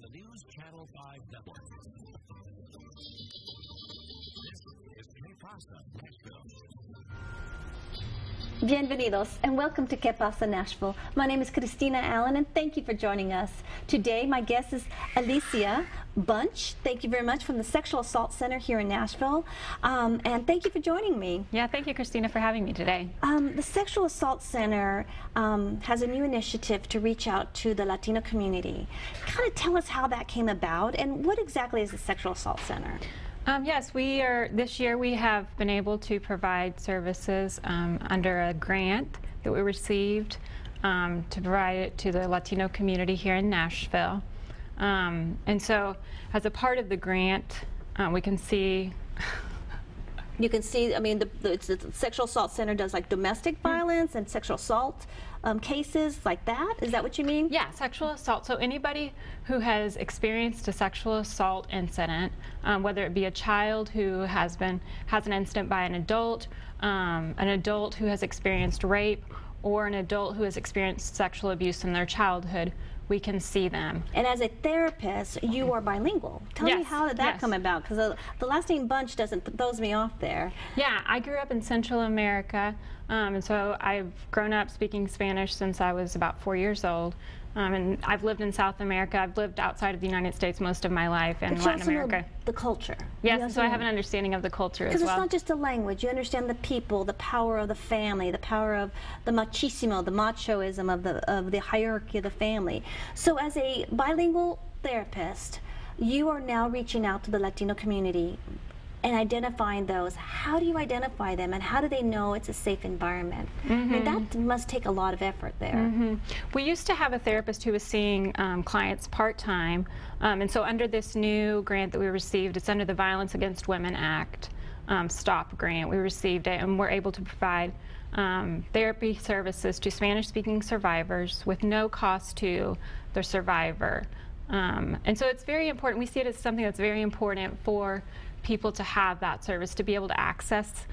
the News Channel 5 Network. This is Que Pasa Nashville. Bienvenidos and welcome to Que Pasa Nashville. My name is Cristina Allen and thank you for joining us. Today my guest is Alicia Bunch. Thank you very much from the Sexual Assault Center here in Nashville. And thank you for joining me. Yeah, thank you, Christina, for having me today. The Sexual Assault Center has a new initiative to reach out to the Latino community. Kind of tell us how that came about and what exactly is the Sexual Assault Center? Yes, this year we have been able to provide services under a grant that we received to provide it to the Latino community here in Nashville. And so as a part of the grant, we can see you can see, I mean, the Sexual Assault Center does like domestic violence and sexual assault cases like that. Is that what you mean? Yeah, sexual assault. So anybody who has experienced a sexual assault incident, whether it be a child who has an incident by an adult who has experienced rape, or an adult who has experienced sexual abuse in their childhood, we can see them. And as a therapist, you are bilingual. Tell me, how did that come about? Because the last name Bunch throws me off there. Yeah, I grew up in Central America, and so I've grown up speaking Spanish since I was about 4 years old. And I've lived in South America. I've lived outside of the United States most of my life in Latin America. The culture. Yes, so I have an understanding of the culture as well. Because it's not just a language. You understand the people, the power of the family, the power of the machismo, the machoism of the hierarchy of the family. So as a bilingual therapist, you are now reaching out to the Latino community and identifying those. How do you identify them, and how do they know it's a safe environment? I mean, that must take a lot of effort there. We used to have a therapist who was seeing clients part-time, and so under this new grant that we received, it's under the Violence Against Women Act STOP grant. We received it, and we're able to provide therapy services to Spanish-speaking survivors with no cost to the survivor. And so it's very important. We see it as something that's very important for people to have that service, to be able to access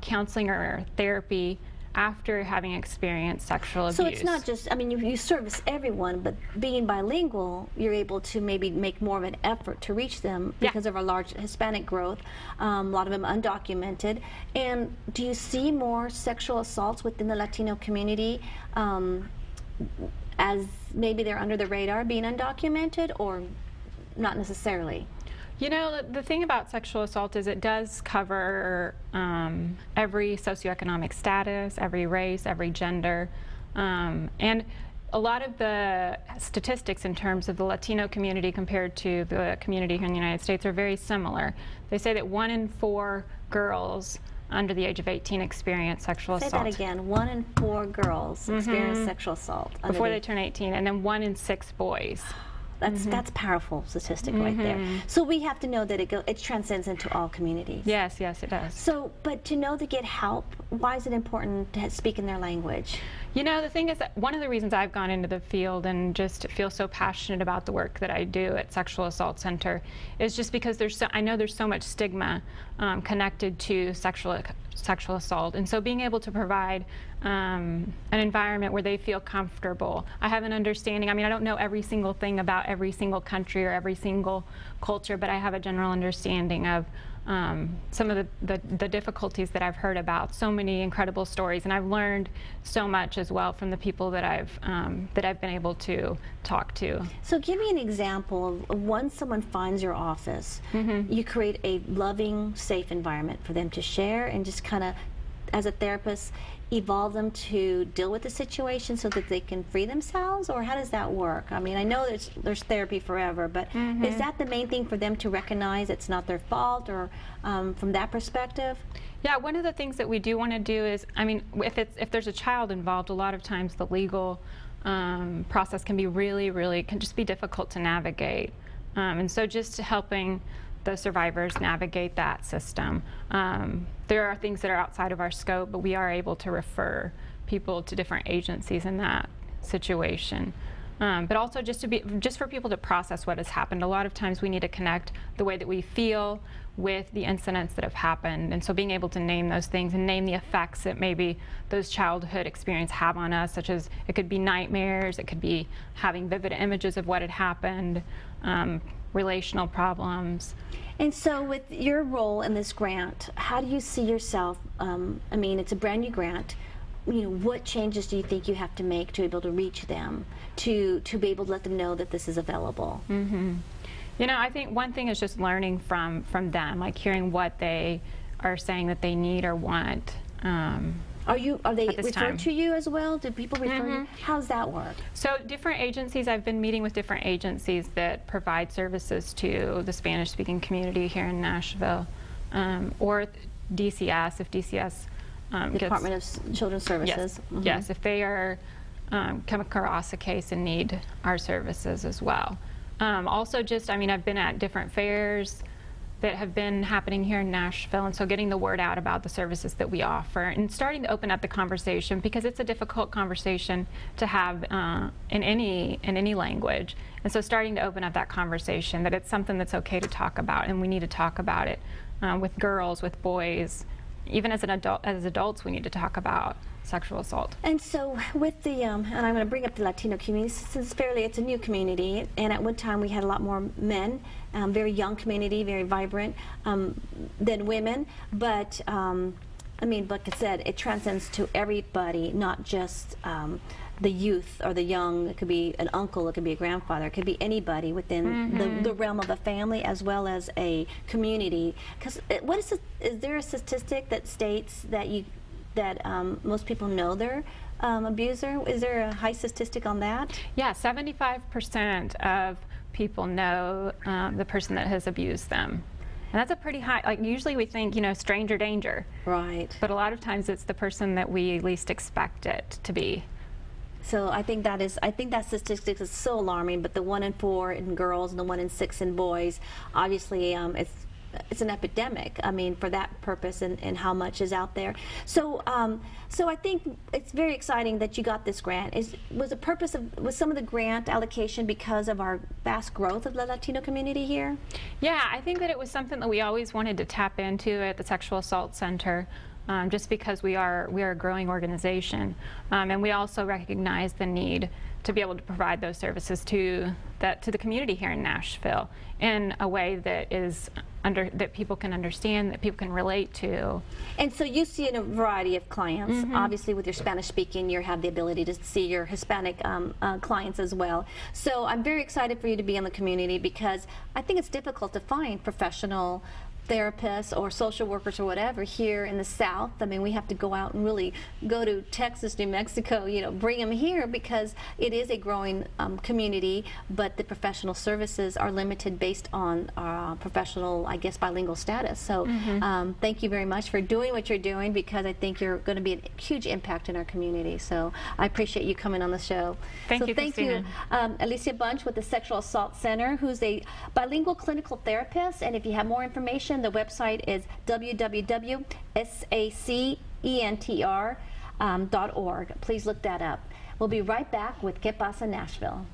counseling or therapy after having experienced sexual abuse. So it's not just, I mean, you service everyone, but being bilingual, you're able to maybe make more of an effort to reach them because of our large Hispanic growth, a lot of them undocumented. And do you see more sexual assaults within the Latino community as maybe they're under the radar, being undocumented, or not necessarily? You know, the thing about sexual assault is it does cover every socioeconomic status, every race, every gender, and a lot of the statistics in terms of the Latino community compared to the community here in the United States are very similar. They say that 1 in 4 girls under the age of 18 experience sexual assault. Say that again. 1 in 4 girls experience sexual assault before they turn 18, and then 1 in 6 boys. That's a powerful statistic right there. So we have to know that it transcends into all communities. Yes, yes, it does. So, but to know to get help, why is it important to speak in their language? You know, the thing is that one of the reasons I've gone into the field and just feel so passionate about the work that I do at Sexual Assault Center is just because I know there's so much stigma connected to sexual assault, and so being able to provide an environment where they feel comfortable. I have an understanding. I mean, I don't know every single thing about every single country or every single culture, but I have a general understanding of some of the difficulties that I've heard about. So many incredible stories, and I've learned so much as well from the people that I've been able to talk to. So give me an example of once someone finds your office, you create a loving, safe environment for them to share and just kind of, as a therapist, evolve them to deal with the situation so that they can free themselves, or how does that work? I mean, I know there's therapy forever, but is that the main thing for them to recognize it's not their fault, or from that perspective? Yeah, one of the things that we do want to do is, I mean, if there's a child involved, a lot of times the legal process can be can just be difficult to navigate, and so just helping the survivors navigate that system. There are things that are outside of our scope, but we are able to refer people to different agencies in that situation. but also just for people to process what has happened. A lot of times we need to connect the way that we feel with the incidents that have happened, and so being able to name those things and name the effects that maybe those childhood experiences have on us, such as it could be nightmares, it could be having vivid images of what had happened, relational problems. And so with your role in this grant, how do you see yourself? I mean, it's a brand new grant. You know, what changes do you think you have to make to be able to reach them, to be able to let them know that this is available? Mm-hmm. You know, I think one thing is just learning from them, like hearing what they are saying that they need or want. Are they referred to you as well? Do people refer you? How does that work? So different agencies, I've been meeting with different agencies that provide services to the Spanish-speaking community here in Nashville, or DCS, if DCS Department of Children's Services. Yes, yes, if they are come across a case and need our services as well. Also just, I mean, I've been at different fairs that have been happening here in Nashville, and so getting the word out about the services that we offer and starting to open up the conversation, because it's a difficult conversation to have in any language, and so starting to open up that conversation, that it's something that's okay to talk about, and we need to talk about it with girls, with boys, even as adults we need to talk about sexual assault. And so with the, and I'm going to bring up the Latino community, since it's a new community, and at one time we had a lot more men, very young community, very vibrant, than women, but I mean, like I said, it transcends to everybody, not just the youth or the young. It could be an uncle, it could be a grandfather, it could be anybody within the realm of a family as well as a community. Because is there a statistic that states that most people know their abuser? Is there a high statistic on that? Yeah, 75% of people know the person that has abused them. And that's a pretty high, like usually we think, you know, stranger danger. Right. But a lot of times it's the person that we least expect it to be. So I think that statistic is so alarming, but the 1 in 4 in girls and the 1 in 6 in boys, obviously it's an epidemic, I mean, for that purpose and how much is out there. So so I think it's very exciting that you got this grant. Was some of the grant allocation because of our vast growth of the Latino community here? Yeah, I think that it was something that we always wanted to tap into at the Sexual Assault Center. Just because we are a growing organization, and we also recognize the need to be able to provide those services to the community here in Nashville in a way that is that people can understand, that people can relate to. And so you see in a variety of clients. Obviously, with your Spanish speaking, you have the ability to see your Hispanic clients as well. So I'm very excited for you to be in the community, because I think it's difficult to find professional therapists or social workers or whatever here in the South. I mean, we have to go out and really go to Texas, New Mexico, you know, bring them here, because it is a growing community, but the professional services are limited based on professional, I guess, bilingual status. So thank you very much for doing what you're doing, because I think you're going to be a huge impact in our community. So I appreciate you coming on the show. Thank you, thank you, Alicia Bunch with the Sexual Assault Center, who's a bilingual clinical therapist. And if you have more information, the website is www.sacentr.org. Please look that up. We'll be right back with Que Pasa Nashville.